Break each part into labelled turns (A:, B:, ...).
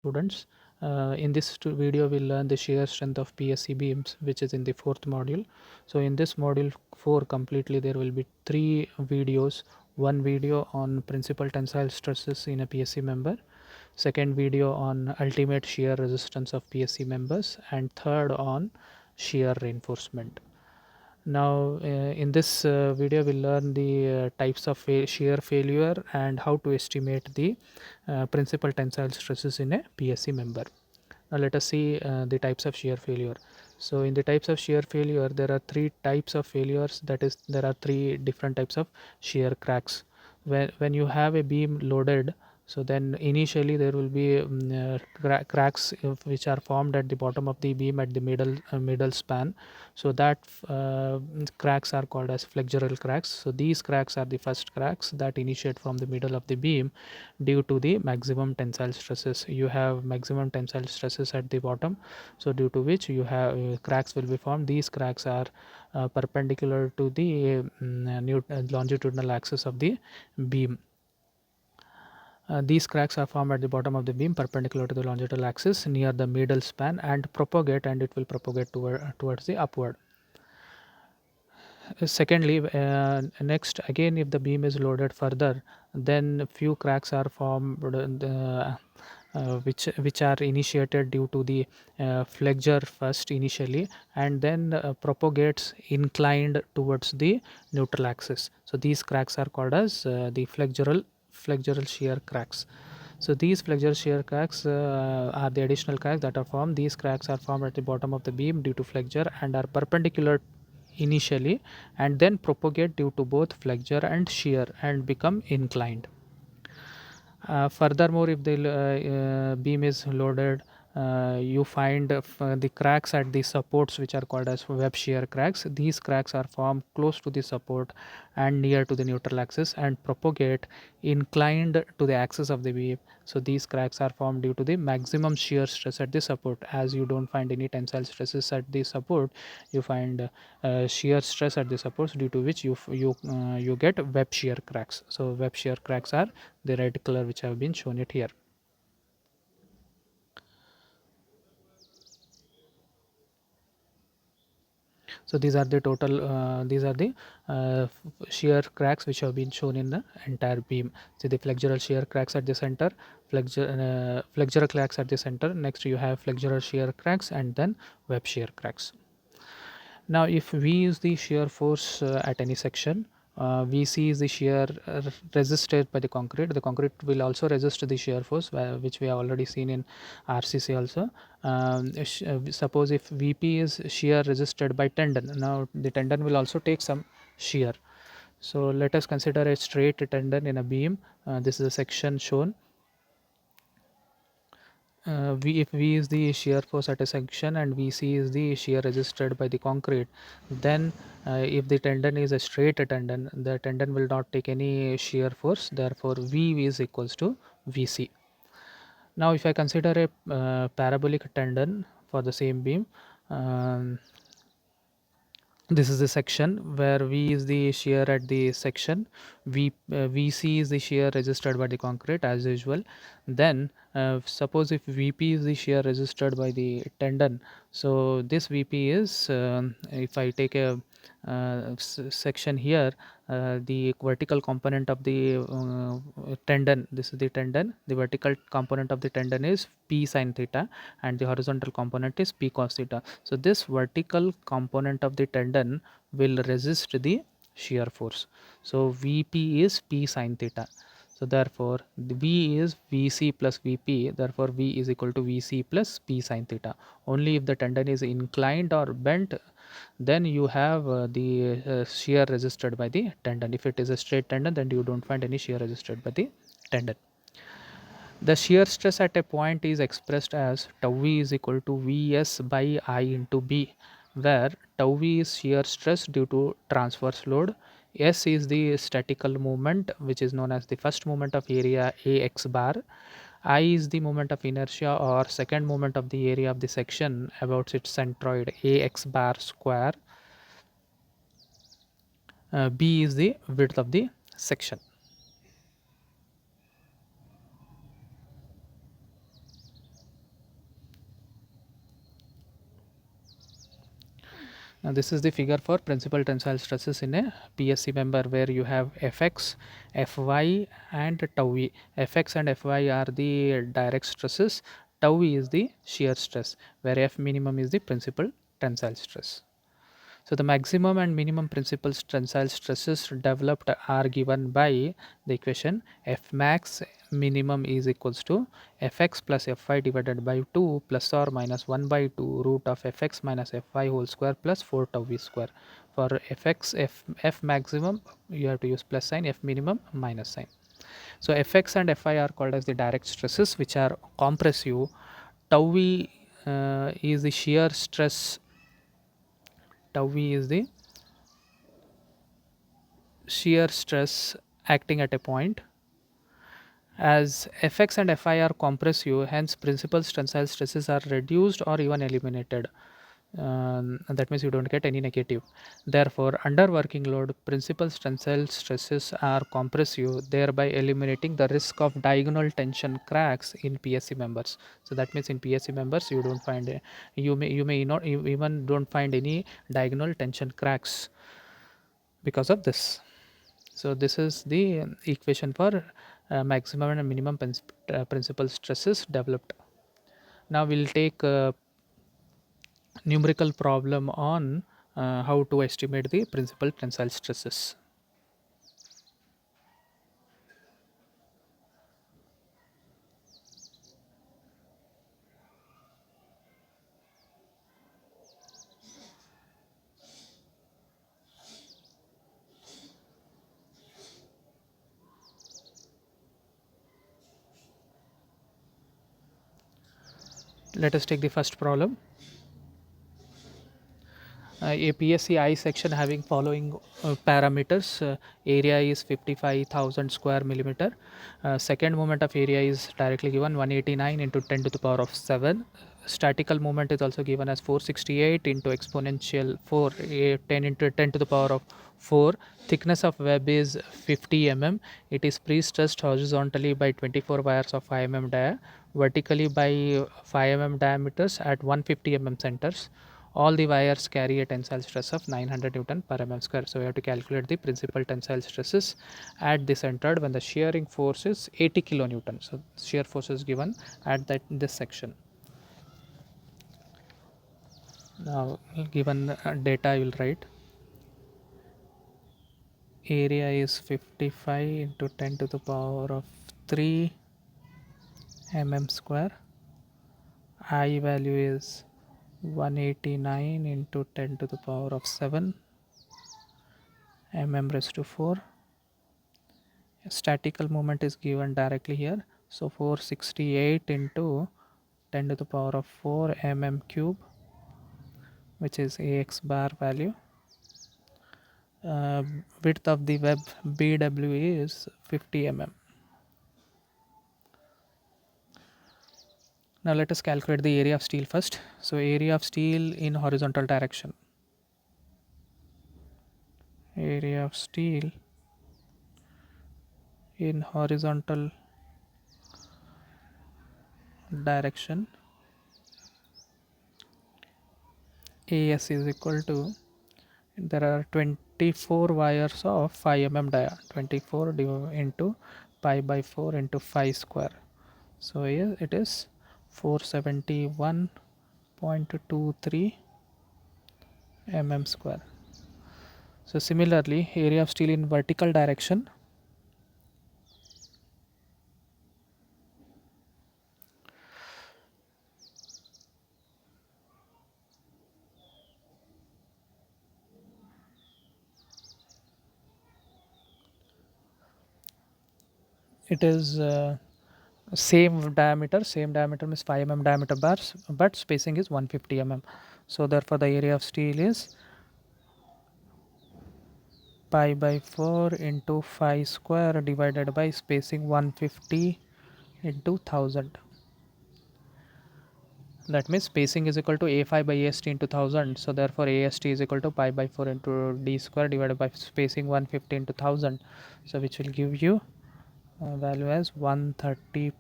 A: students. In this video, we'll learn the shear strength of PSC beams, which is in the fourth module. So in this module 4 completely, there will be 3 videos. One video on principal tensile stresses in a PSC member, second video on ultimate shear resistance of PSC members, and third on shear reinforcement. Now in this video we'll learn the types of shear failure and how to estimate the principal tensile stresses in a PSC member. Now let us see the types of shear failure. So in the types of shear failure there are 3 types of failures, that is there are 3 different types of shear cracks. When you have a beam loaded, so then initially there will be cracks which are formed at the bottom of the beam at the middle span. So that cracks are called as flexural cracks. So these cracks are the first cracks that initiate from the middle of the beam due to the maximum tensile stresses. You have maximum tensile stresses at the bottom, so due to which you have cracks will be formed. These cracks are perpendicular to the longitudinal axis of the beam. These cracks are formed at the bottom of the beam perpendicular to the longitudinal axis near the middle span and propagate, and it will propagate towards the upward. Secondly, next again, if the beam is loaded further, then few cracks are formed which are initiated due to the flexure first initially, and then propagates inclined towards the neutral axis. So these cracks are called as the flexural shear cracks. So these flexural shear cracks are the additional cracks that are formed. These cracks are formed at the bottom of the beam due to flexure and are perpendicular initially and then propagate due to both flexure and shear and become inclined. Furthermore, if the beam is loaded, you find the cracks at the supports which are called as web shear cracks. These cracks are formed close to the support and near to the neutral axis and propagate inclined to the axis of the beam. So these cracks are formed due to the maximum shear stress at the support. As you don't find any tensile stresses at the support, you find shear stress at the supports, due to which you get web shear cracks. So web shear cracks are the red color which have been shown it here. So these are the total shear cracks which have been shown in the entire beam. See the flexural shear cracks at the center, flexural cracks at the center, next you have flexural shear cracks, and then web shear cracks. Now if we use the shear force at any section, VC is the shear resisted by the concrete. The concrete will also resist the shear force, which we have already seen in RCC also. Suppose if VP is shear resisted by tendon, now the tendon will also take some shear. So let us consider a straight tendon in a beam. This is a section shown. If V is the shear force at a section and VC is the shear resisted by the concrete, then if the tendon is a straight tendon, the tendon will not take any shear force, therefore V is equals to VC. Now if I consider a parabolic tendon for the same beam, this is the section where V is the shear at the section, VC is the shear resisted by the concrete as usual. Then suppose if VP is the shear resisted by the tendon, so this VP is, if I take a section here, the vertical component of the tendon, this is the tendon, the vertical component of the tendon is P sin theta and the horizontal component is P cos theta. So this vertical component of the tendon will resist the shear force. So VP is P sin theta. So therefore the V is VC plus VP, therefore V is equal to VC plus P sin theta. Only if the tendon is inclined or bent, then you have the shear resisted by the tendon. If it is a straight tendon, then you don't find any shear resisted by the tendon. The shear stress at a point is expressed as tau V is equal to Vs by I into B, where tau V is shear stress due to transverse load. S is the statical moment, which is known as the first moment of area Ax bar. I is the moment of inertia or second moment of the area of the section about its centroid Ax bar square. B is the width of the section. This is the figure for principal tensile stresses in a PSC member, where you have Fx, Fy and tau e. Fx and Fy are the direct stresses, tau e is the shear stress, where F minimum is the principal tensile stress. So the maximum and minimum principal tensile stresses developed are given by the equation F max minimum is equals to Fx plus Fy divided by 2 plus or minus 1 by 2 root of Fx minus Fy whole square plus 4 tau v square. For Fx, F maximum you have to use plus sign, F minimum minus sign. So Fx and Fy are called as the direct stresses which are compressive. Tau v is the shear stress. Tau v is the shear stress acting at a point. As Fx and Fy are compressive, hence principal tensile stresses are reduced or even eliminated. That means you don't get any negative. Therefore, under working load, principal tensile stresses are compressive, thereby eliminating the risk of diagonal tension cracks in PSC members. So that means in PSC members, you don't find you may not even don't find any diagonal tension cracks because of this. So this is the equation for maximum and minimum principal stresses developed. Now we'll take a numerical problem on how to estimate the principal tensile stresses. Let us take the first problem. A PSC I section having following parameters. Area is 55,000 square millimeter. Second moment of area is directly given 189 into 10 to the power of 7. Statical moment is also given as 468 into exponential 4, 10 into 10 to the power of 4. Thickness of web is 50 mm. It is pre-stressed horizontally by 24 wires of 5 mm dia, vertically by 5 mm diameters at 150 mm centers. All the wires carry a tensile stress of 900 Newton per mm square. So we have to calculate the principal tensile stresses at the center when the shearing force is 80 kilonewton. So shear force is given at this section. Now given data I will write. Area is 55 into 10 to the power of 3 mm square. I value is 189 into 10 to the power of 7 mm raised to 4. Statical moment is given directly here, so 468 into 10 to the power of 4 mm cube, which is Ax bar value. Width of the web BW is 50 mm. Now let us calculate the area of steel first. So area of steel in horizontal direction. Area of steel in horizontal direction. AS is equal to, there are 24 wires of 5 mm dia, 24 into pi by 4 into 5 square. So here it is 471.23 mm square. So similarly, area of steel in vertical direction, it is same diameter means 5 mm diameter bars, but spacing is 150 mm. So therefore the area of steel is pi by 4 into 5 square divided by spacing 150 into 1000. That means spacing is equal to A5 by AST into 1000. So therefore AST is equal to pi by 4 into d square divided by spacing 150 into 1000. So which will give you value as 130.89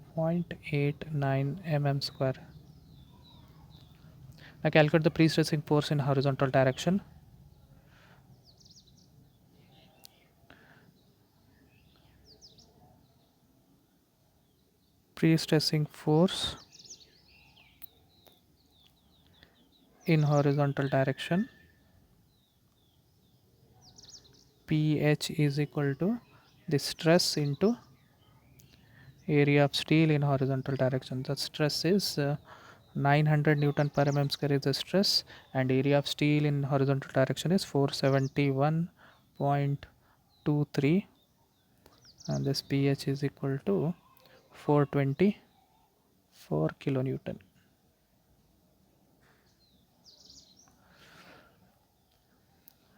A: mm square. Now calculate the pre-stressing force in horizontal direction. pre-stressing force in horizontal direction. PH is equal to the stress into area of steel in horizontal direction. The stress is 900 Newton per mm square is the stress, and area of steel in horizontal direction is 471.23, and this PH is equal to 424 kilonewton.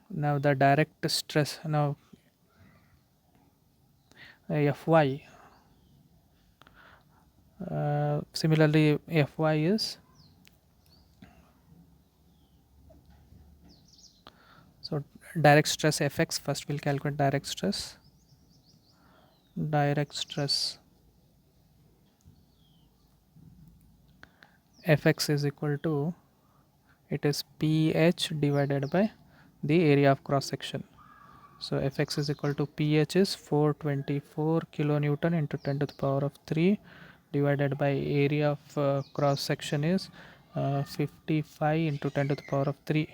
A: Now the direct stress, now Fy, similarly Fy is, so direct stress Fx, first we'll calculate direct stress. Direct stress Fx is equal to, it is PH divided by the area of cross section. So Fx is equal to PH is 424 kilonewton into 10 to the power of 3 divided by area of cross section is 55 into 10 to the power of 3,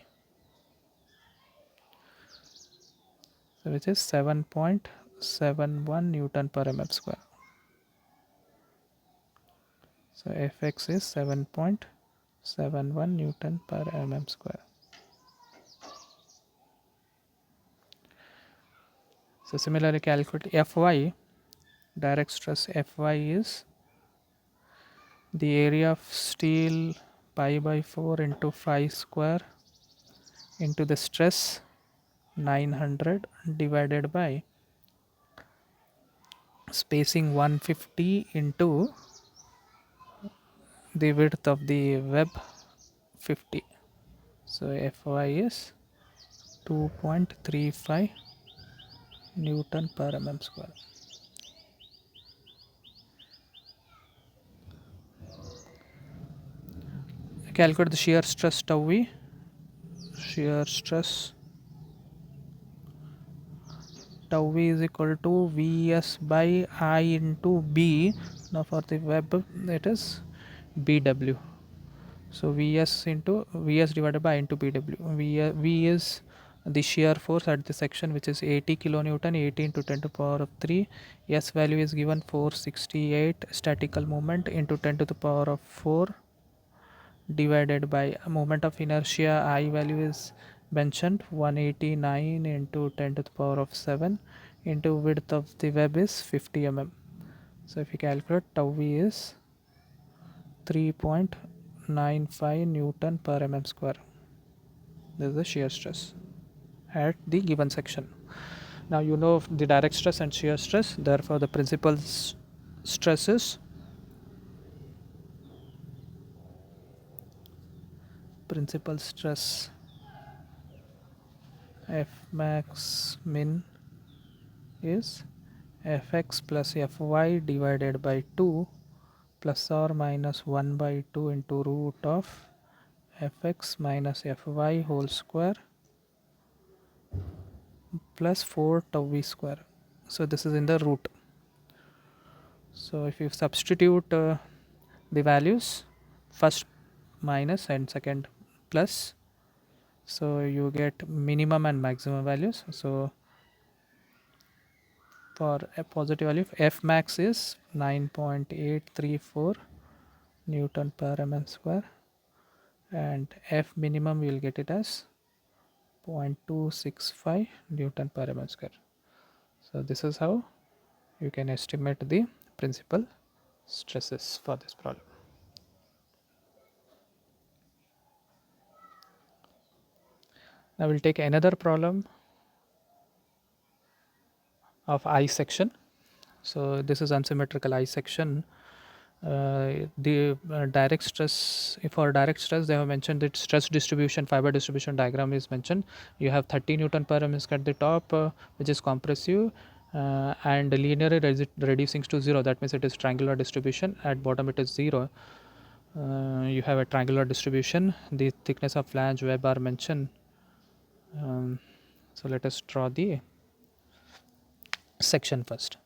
A: so which is 7.71 Newton per mm square. So Fx is 7.71 Newton per mm square. So similarly calculate Fy, direct stress Fy is the area of steel pi by 4 into phi square into the stress 900 divided by spacing 150 into the width of the web 50. So Fy is 2.35 Newton per mm square. Calculate the shear stress tau V. Shear stress tau V is equal to Vs by I into B. Now for the web it is Bw. So Vs divided by I into Bw. V is the shear force at the section, which is 80 kilonewton, 80 into 10 to the power of 3. S value is given 468, statical moment into 10 to the power of 4 divided by moment of inertia. I value is mentioned 189 into 10 to the power of 7 into width of the web is 50 mm. So if you calculate, tau V is 3.95 Newton per mm square. This is the shear stress at the given section. Now you know the direct stress and shear stress, therefore the principal stress is F max min is Fx plus Fy divided by 2 plus or minus 1 by 2 into root of Fx minus Fy whole square plus 4 tau V square. So this is in the root. So if you substitute the values, first minus and second plus, so you get minimum and maximum values. So for a positive value, F max is 9.834 Newton per mm square, and F minimum we will get it as 0.265 Newton per mm square. So this is how you can estimate the principal stresses for this problem. Now we'll take another problem of I section. So this is unsymmetrical I section. The direct stress, for direct stress they have mentioned that stress distribution, fiber distribution diagram is mentioned. You have 30 Newton per mm at the top, which is compressive, and linearly reducing to 0, that means it is triangular distribution. At bottom it is 0. You have a triangular distribution. The thickness of flange web are mentioned. So let us draw the section first.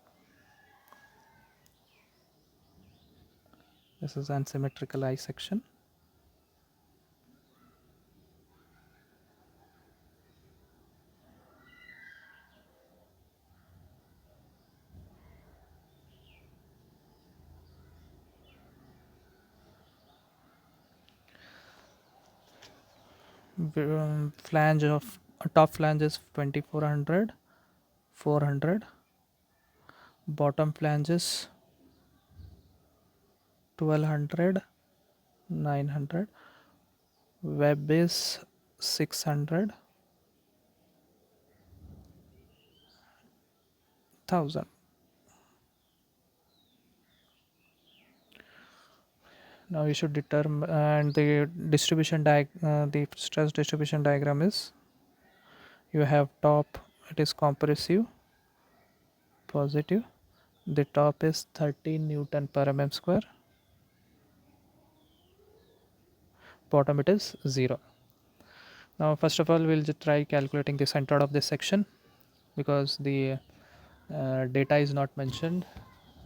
A: This is unsymmetrical I section. Flange of top flange is 2400, 400. Bottom flange is 1200, 900. Web is 600, 1000. Now you should determine, and the distribution the stress distribution diagram is, you have top, it is compressive, positive. The top is 13 Newton per mm square. Bottom it is 0. Now first of all we'll just try calculating the centroid of this section, because the data is not mentioned,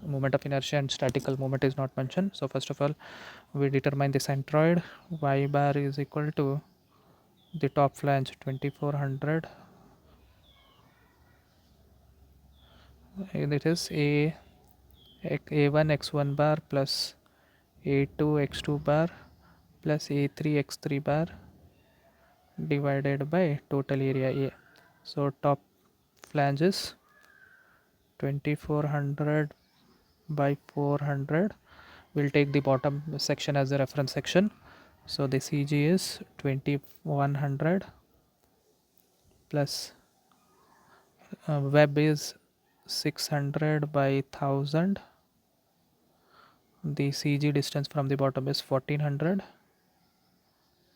A: moment of inertia and statical moment is not mentioned. So first of all we determine the centroid. Y bar is equal to the top flange 2400, and it is a1 x1 bar plus a2 x2 bar plus a3 x3 bar divided by total area A. So top flange is 2400 by 400. We'll take the bottom section as a reference section. So the CG is 2100 plus web is 600 by 1000. The CG distance from the bottom is 1400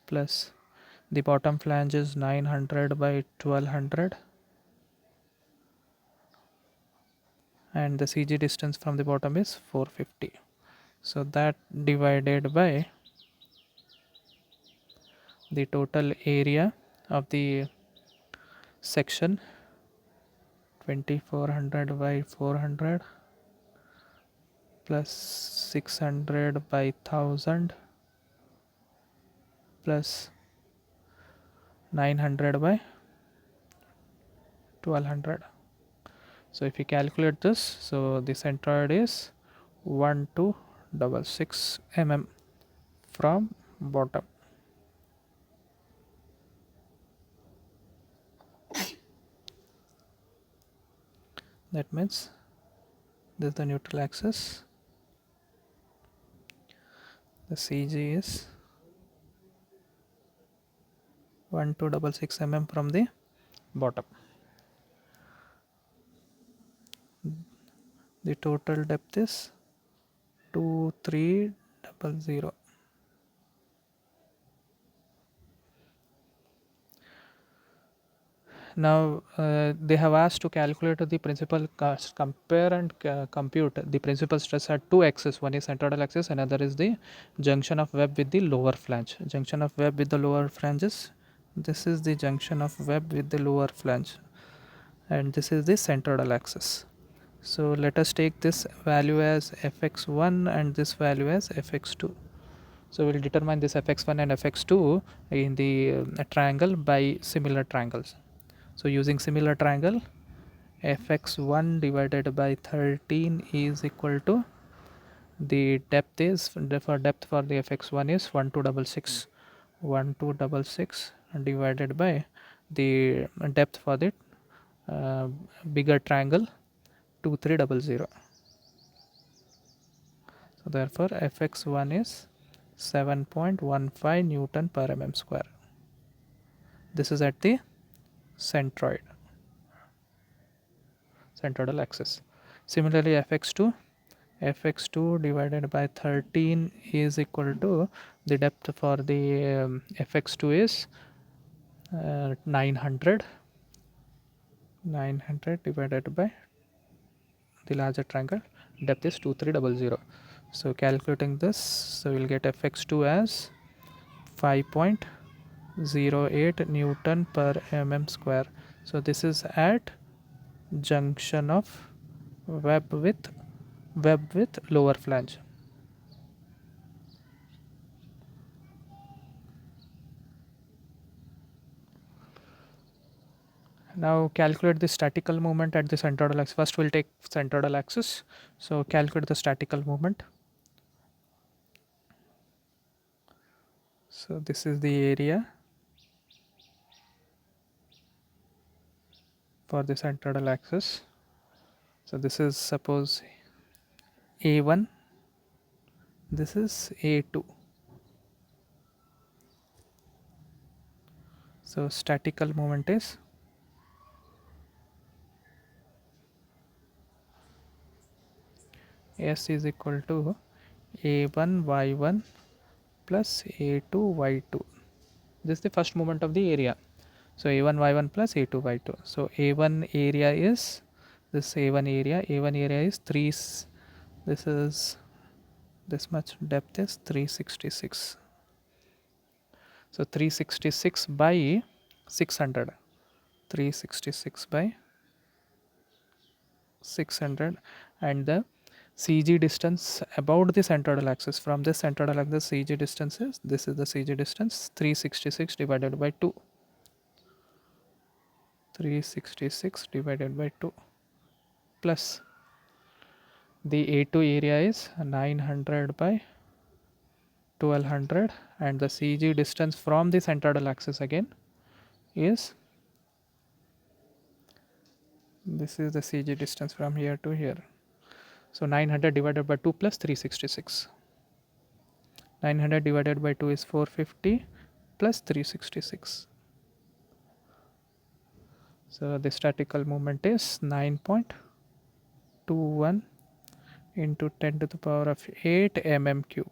A: plus the bottom flange is 900 by 1200, and the CG distance from the bottom is 450. So that divided by the total area of the section, 2400 by 400 plus 600 by 1000 plus 900 by 1200. So if you calculate this, so the centroid is 1266 mm from bottom. That means this is the neutral axis. The CG is 1266 mm from the bottom. The total depth is 2300. Now they have asked to calculate the principal compare and compute the principal stress at two axes. One is centroidal axis, another is the junction of web with the lower flange. Junction of web with the lower flanges. This is the junction of web with the lower flange, and this is the centroidal axis. So let us take this value as fx1 and this value as fx2. So we'll determine this fx1 and fx2 in the triangle by similar triangles. So using similar triangle, fx1 divided by 13 is equal to, the depth is, for depth for the fx1 is 1266 divided by the depth for the bigger triangle 2300. So therefore fx1 is 7.15 Newton per mm square. This is at the centroidal axis. Similarly fx2 divided by 13 is equal to, the depth for the fx2 is 900 divided by the larger triangle, depth is 2300. So calculating this, so we'll get fx2 as 5.08 Newton per mm square. So this is at junction of web with lower flange. Now calculate the statical moment at the centroidal axis. First we'll take centroidal axis. So calculate the statical moment. So this is the area for the centroidal axis. So this is suppose A1, this is A2. So statical moment is S is equal to A1 Y1 plus A2 Y2. This is the first moment of the area. So A1 Y1 plus A2 Y2. So A1 area is this A1 area. A1 area is 3. This is this much depth is 366. So 366 by 600. 366 by 600, and the CG distance about the centroidal axis, from this centroidal axis CG distance is, this is the CG distance, 366 divided by 2. 366 divided by 2 plus the A2 area is 900 by 1200, and the CG distance from the centroidal axis again is, this is the CG distance from here to here. So 900 divided by 2 plus 366. 900 divided by 2 is 450 plus 366. So the statical moment is 9.21 into 10 to the power of 8 mm cube.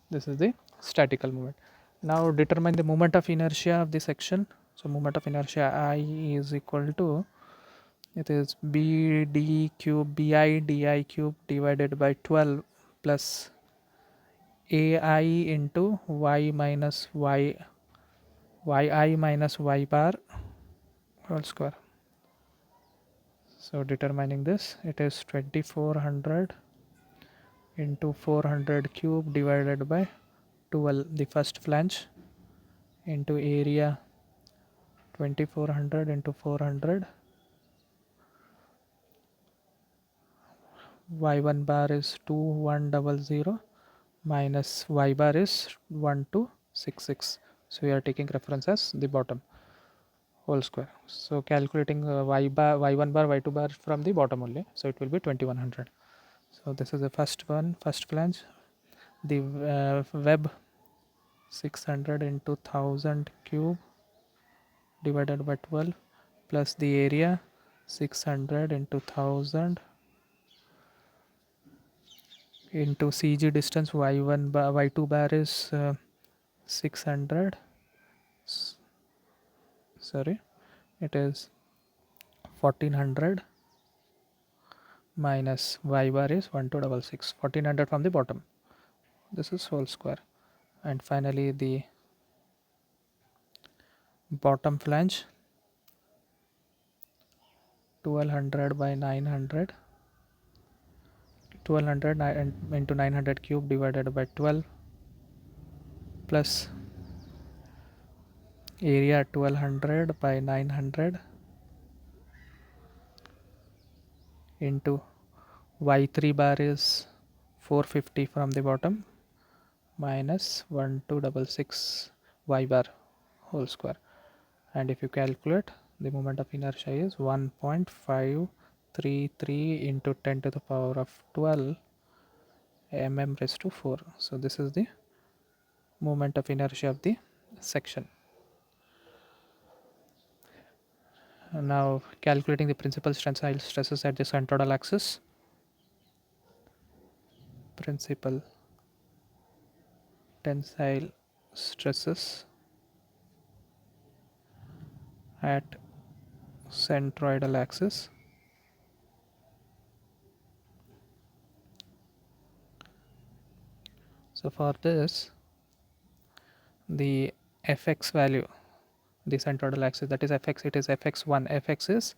A: This is the statical moment. Now determine the moment of inertia of the section. So moment of inertia I is equal to, it is BD cube BI DI cube divided by 12 plus AI into Y minus Y yi minus y bar whole square. So determining this, it is 2400 into 400 cube divided by 12, the first flange, into area 2400 into 400. Y1 bar is 2100 minus y bar is 1266. So we are taking reference as the bottom whole square. So calculating y bar, y1 bar, y2 bar from the bottom only. So it will be 2100. So this is the first one, first flange. The web 600 into 1000 cube divided by 12 plus the area 600 into 1000 into CG distance y1 bar, y2 bar is 600, sorry, it is 1400 minus y bar is 1266, 1400 from the bottom. This is whole square. And finally the bottom flange 1200 by 900, 1200 into 900 cube divided by 12 plus area 1200 by 900 into y3 bar is 450 from the bottom minus 1266 y bar whole square. And if you calculate, the moment of inertia is 1.533 into 10 to the power of 12 mm raised to 4. So this is the moment of inertia of the section. Now calculating the principal tensile stresses at the centroidal axis. Principal tensile stresses at centroidal axis. So for this, the fx value, the centroidal axis, that is fx, it is fx1. Fx is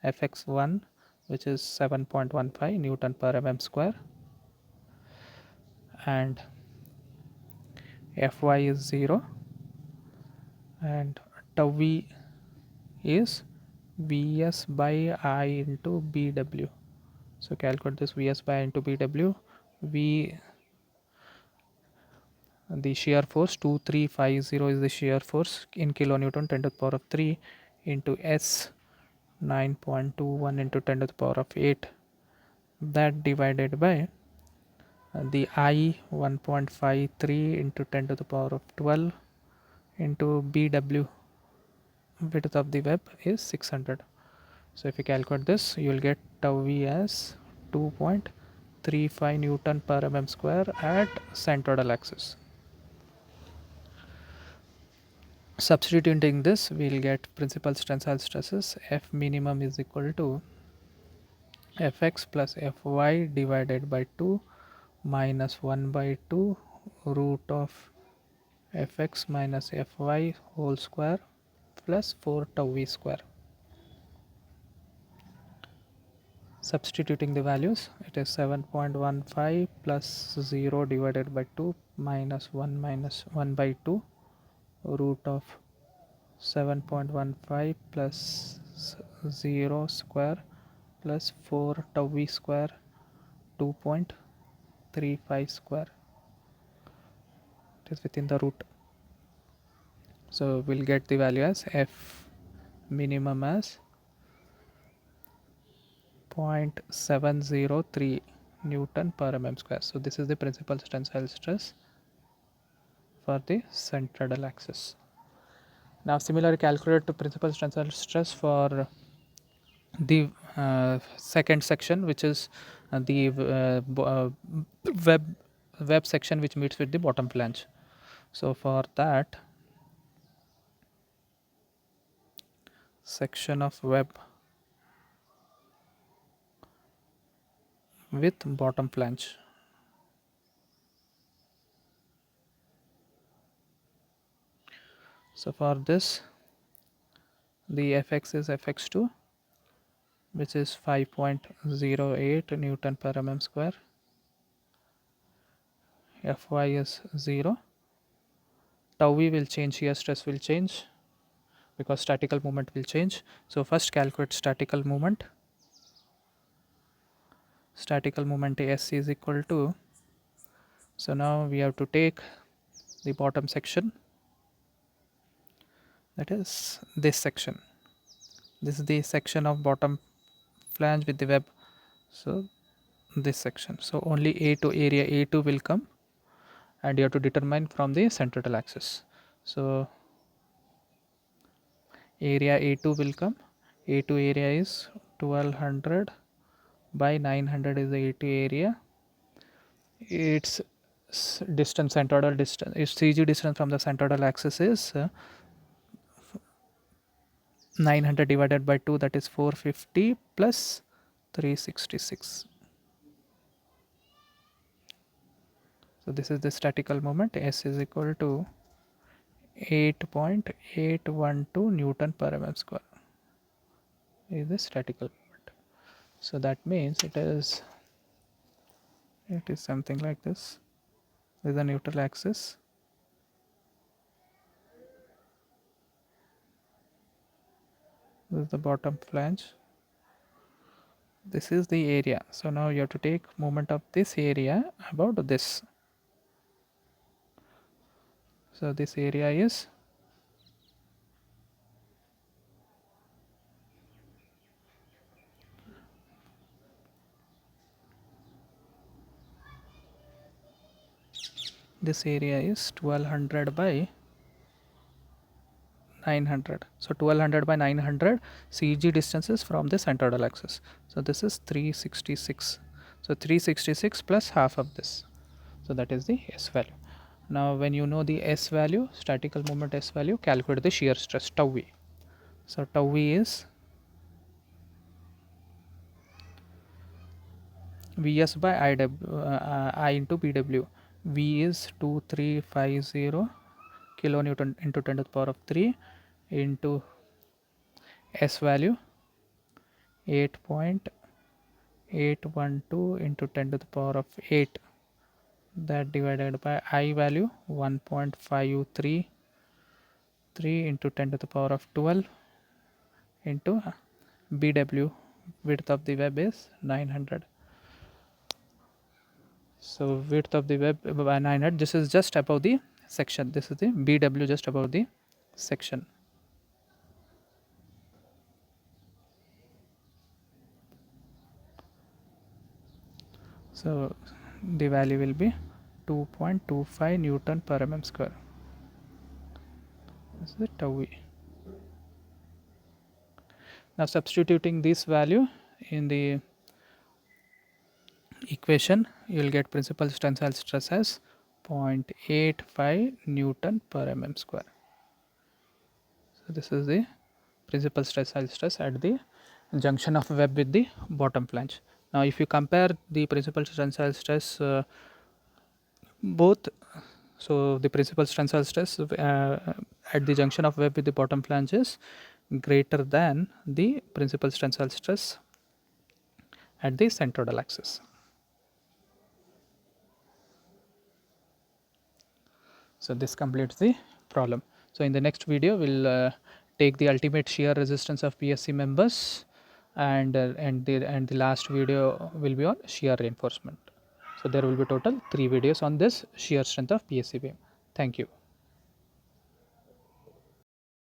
A: fx1, which is 7.15 Newton per mm square, and Fy is 0, and tau v is Vs by I into Bw. So calculate this Vs by I into Bw. V, the shear force 2350 is the shear force in kilonewton 10 to the power of 3 into S 9.21 into 10 to the power of 8, that divided by the I 1.53 into 10 to the power of 12 into Bw, width of the web is 600. So if you calculate this, you will get tau v as 2.35 Newton per mm square at centroidal axis. Substituting this, we will get principal tensile stresses F minimum is equal to Fx plus Fy divided by 2 minus 1 by 2 root of Fx minus Fy whole square plus 4 tau v square. Substituting the values, it is 7.15 plus 0 divided by 2 minus 1 by 2 root of 7.15 plus 0 square plus 4 tau v square 2.35 square. It is within the root. So we'll get the value as F minimum as 0.703 Newton per mm square. So this is the principal tensile stress for the centroidal axis. Now similarly calculate the principal tensile stress for the second section, which is the web section which meets with the bottom flange. So for that section of web with bottom flange, so for this the Fx is Fx2, which is 5.08 Newton per mm square. Fy is 0. Tau v will change, shear stress will change because statical moment will change. So first calculate statical moment. Statical moment S is equal to, so now we have to take the bottom section, that is this section. This is the section of bottom flange with the web. So this section, so only A2, area A2 will come, and you have to determine from the centroidal axis. So area A2 will come. A2 area is 1200 by 900 is the A2 area. Its distance, centroidal distance, its CG distance from the centroidal axis is 900 divided by 2, that is 450 plus 366. So this is the statical moment. S is equal to 8.812 Newton per mm square is the statical moment. So that means it is something like this. This is the neutral axis. This is the bottom flange. This is the area. So now you have to take moment of this area about this. So this area is this area is 1200 by 900. So 1200 by 900 CG distances from the centroidal axis. So this is 366. So 366 plus half of this. So that is the S value. Now when you know the S value, statical moment S value, calculate the shear stress tau v. So tau v is Vs by I into Bw. V is 2350 kilonewton into 10 to the power of 3 into S value 8.812 into 10 to the power of 8 that divided by I value 1.533 into 10 to the power of 12 into BW, width of the web is 900. So width of the web by 900, this is just above the section, this is the BW just above the section. So the value will be 2.25 Newton per mm square. This is the tau e. Now substituting this value in the equation, you will get principal tensile stress as 0.85 Newton per mm square. So this is the principal tensile stress at the junction of web with the bottom flange. Now if you compare the principal tensile stress both, so the principal tensile stress at the junction of web with the bottom flange is greater than the principal tensile stress at the centroidal axis. So this completes the problem. So in the next video we'll take the ultimate shear resistance of PSC members, and the last video will be on shear reinforcement. So there will be total 3 videos on this shear strength of PSC beam. Thank you.